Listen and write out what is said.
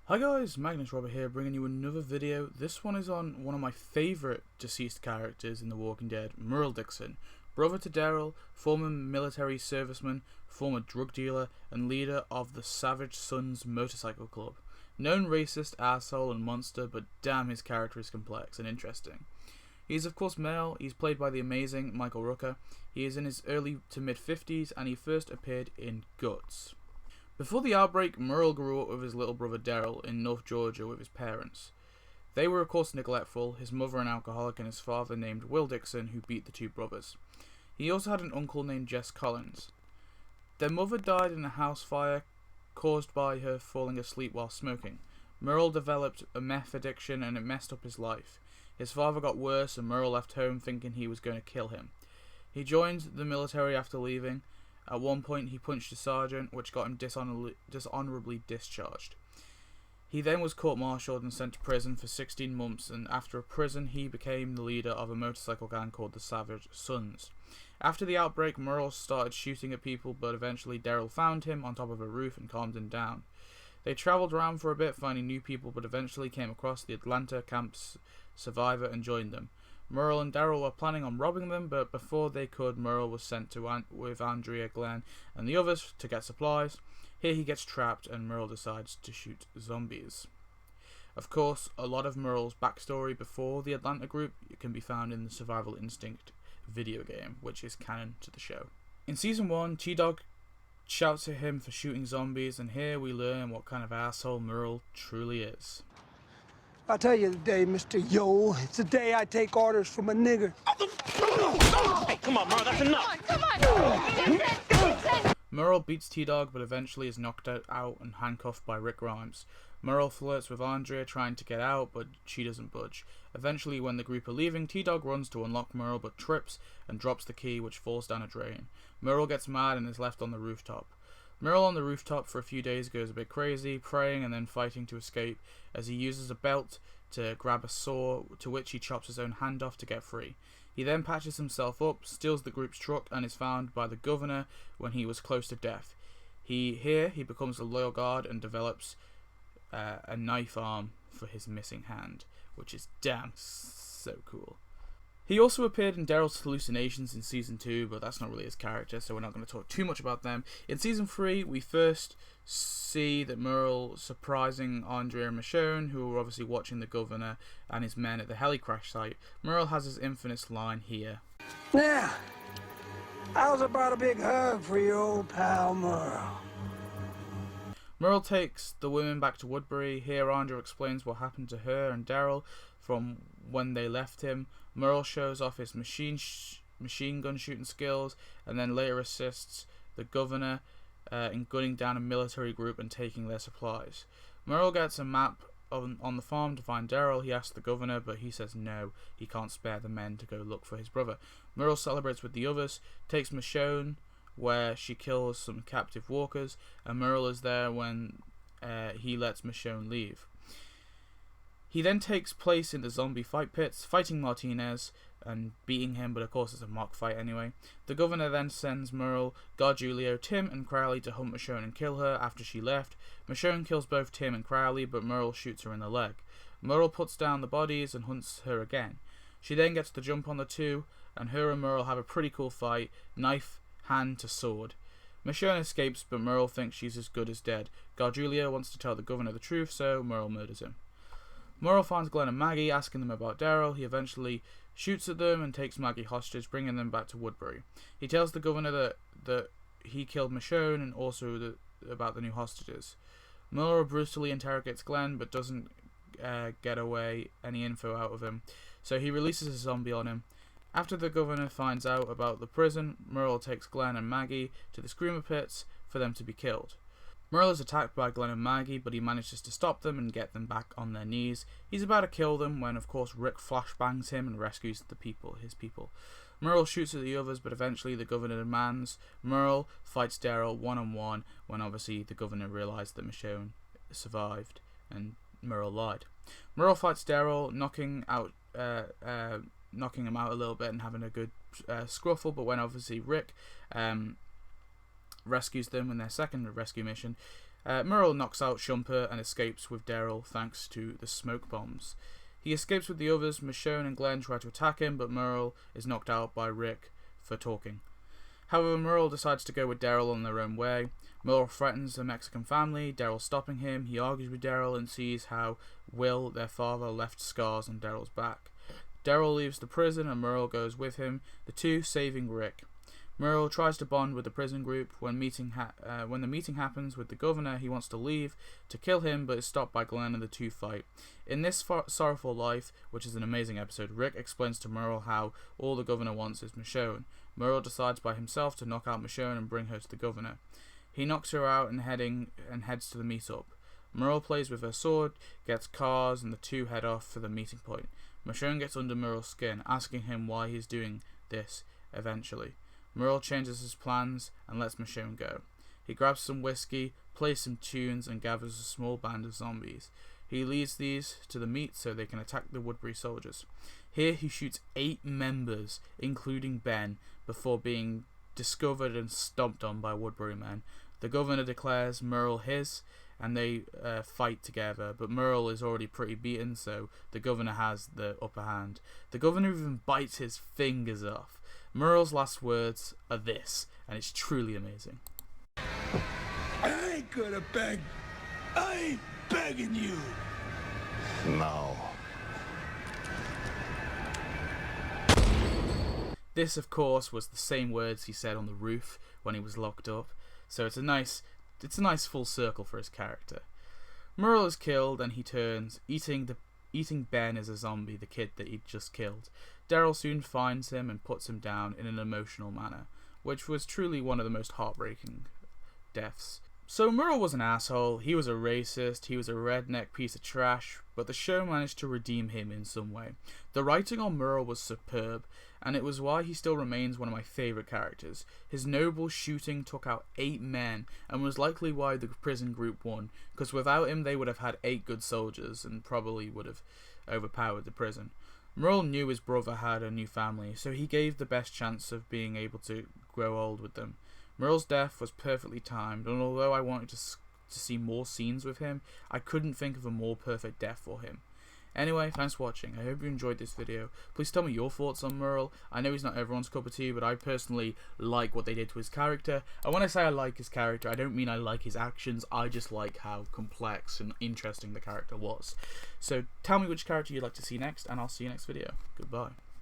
Hi guys, Magnus here, bringing you another video. This one is on one of my favourite deceased characters in The Walking Dead, Merle Dixon. Brother to Daryl, former military serviceman, former drug dealer, and leader of the Savage Sons Motorcycle Club. Known racist, asshole, and monster, but damn, his character is complex and interesting. He is of course male. He's played by the amazing Michael Rooker. He is in his early to mid 50s, and he first appeared in Guts. Before the outbreak, Merle grew up with his little brother Daryl in North Georgia with his parents. They were of course neglectful, his mother an alcoholic and his father named Will Dixon, who beat the two brothers. He also had an uncle named Jess Collins. Their mother died in a house fire caused by her falling asleep while smoking. Merle developed a meth addiction and it messed up his life. His father got worse and Merle left home thinking he was going to kill him. He joined the military after leaving. At one point he punched a sergeant, which got him dishonorably discharged. He then was court-martialed and sent to prison for 16 months, and after a prison he became the leader of a motorcycle gang called the Savage Sons. After the outbreak, Merle started shooting at people, but eventually Daryl found him on top of a roof and calmed him down. They travelled around for a bit finding new people, but eventually came across the Atlanta camp's survivor and joined them. Merle and Daryl were planning on robbing them, but before they could, Merle was sent to with Andrea, Glenn, and the others to get supplies. Here he gets trapped, and Merle decides to shoot zombies. Of course, a lot of Merle's backstory before the Atlanta group can be found in the Survival Instinct video game, which is canon to the show. In Season 1, T-Dog shouts at him for shooting zombies, and here we learn what kind of asshole Merle truly is. I'll tell you the day, Mr. Yo. It's the day I take orders from a nigger. Hey, come on, Merle, that's enough! Come on! Dixon! Merle beats T-Dog, but eventually is knocked out and handcuffed by Rick Grimes. Merle flirts with Andrea, trying to get out, but she doesn't budge. Eventually, when the group are leaving, T-Dog runs to unlock Merle, but trips and drops the key, which falls down a drain. Merle gets mad and is left on the rooftop. Merle on the rooftop for a few days goes a bit crazy, praying and then fighting to escape, as he uses a belt to grab a saw, to which he chops his own hand off to get free. He then patches himself up, steals the group's truck, and is found by the governor when he was close to death. Here he becomes a loyal guard and develops a knife arm for his missing hand, which is damn so cool. He also appeared in Daryl's hallucinations in Season 2, but that's not really his character, so we're not going to talk too much about them. In Season 3, we first see that Merle surprising Andrea and Michonne, who are obviously watching the governor and his men at the heli crash site. Merle has his infamous line here. Now, how's about a big hug for your old pal, Merle? Merle takes the women back to Woodbury. Here Andrea explains what happened to her and Daryl from when they left him. Merle shows off his machine gun shooting skills, and then later assists the governor in gunning down a military group and taking their supplies. Merle gets a map on the farm to find Daryl. He asks the governor, but he says no, he can't spare the men to go look for his brother. Merle celebrates with the others, takes Michonne where she kills some captive walkers, and Merle is there when he lets Michonne leave. He then takes place in the zombie fight pits, fighting Martinez and beating him, but of course it's a mock fight anyway. The governor then sends Merle, Gargiulio, Tim and Crowley to hunt Michonne and kill her after she left. Michonne kills both Tim and Crowley, but Merle shoots her in the leg. Merle puts down the bodies and hunts her again. She then gets the jump on the two, and her and Merle have a pretty cool fight, knife, hand to sword. Michonne escapes, but Merle thinks she's as good as dead. Gargiulio wants to tell the governor the truth, so Merle murders him. Merle finds Glenn and Maggie, asking them about Daryl. He eventually shoots at them and takes Maggie hostage, bringing them back to Woodbury. He tells the governor that he killed Michonne and also about the new hostages. Merle brutally interrogates Glenn, but doesn't get away any info out of him, so he releases a zombie on him. After the governor finds out about the prison, Merle takes Glenn and Maggie to the Screamer Pits for them to be killed. Merle is attacked by Glenn and Maggie, but he manages to stop them and get them back on their knees. He's about to kill them when, of course, Rick flashbangs him and rescues his people. Merle shoots at the others, but eventually the governor demands Merle fights Daryl one-on-one when obviously the governor realized that Michonne survived and Merle lied. Merle fights Daryl, knocking him out a little bit and having a good scruffle, but when obviously Rick rescues them in their second rescue mission, Merle knocks out Shumper and escapes with Daryl thanks to the smoke bombs. He escapes with the others. Michonne and Glenn try to attack him, but Merle is knocked out by Rick for talking. However, Merle decides to go with Daryl on their own way. Merle threatens the Mexican family, Daryl stopping him. He argues with Daryl and sees how Will, their father, left scars on Daryl's back. Daryl leaves the prison and Merle goes with him, the two saving Rick. Merle tries to bond with the prison group. When the meeting happens with the governor, he wants to leave to kill him, but is stopped by Glenn and the two fight. In This Sorrowful Life, which is an amazing episode, Rick explains to Merle how all the governor wants is Michonne. Merle decides by himself to knock out Michonne and bring her to the governor. He knocks her out and heads to the meetup. Merle plays with her sword, gets cars, and the two head off for the meeting point. Michonne gets under Merle's skin, asking him why he's doing this eventually. Merle changes his plans and lets Michonne go. He grabs some whiskey, plays some tunes, and gathers a small band of zombies. He leads these to the meet so they can attack the Woodbury soldiers. Here he shoots 8 members, including Ben, before being discovered and stomped on by Woodbury men. The governor declares Merle his, and they fight together, but Merle is already pretty beaten, so the governor has the upper hand. The governor even bites his fingers off. Merle's last words are this, and it's truly amazing. I ain't gonna beg. I ain't begging you. No. This, of course, was the same words he said on the roof when he was locked up, so it's a nice full circle for his character. Merle is killed and he turns, eating Ben as a zombie, the kid that he'd just killed. Daryl soon finds him and puts him down in an emotional manner, which was truly one of the most heartbreaking deaths. So Merle was an asshole, he was a racist, he was a redneck piece of trash, but the show managed to redeem him in some way. The writing on Merle was superb, and it was why he still remains one of my favourite characters. His noble shooting took out 8 men, and was likely why the prison group won, because without him they would have had 8 good soldiers, and probably would have overpowered the prison. Merle knew his brother had a new family, so he gave the best chance of being able to grow old with them. Merle's death was perfectly timed, and although I wanted to see more scenes with him, I couldn't think of a more perfect death for him. Anyway, thanks for watching. I hope you enjoyed this video. Please tell me your thoughts on Merle. I know he's not everyone's cup of tea, but I personally like what they did to his character. And when I say I like his character, I don't mean I like his actions, I just like how complex and interesting the character was. So tell me which character you'd like to see next, and I'll see you next video. Goodbye.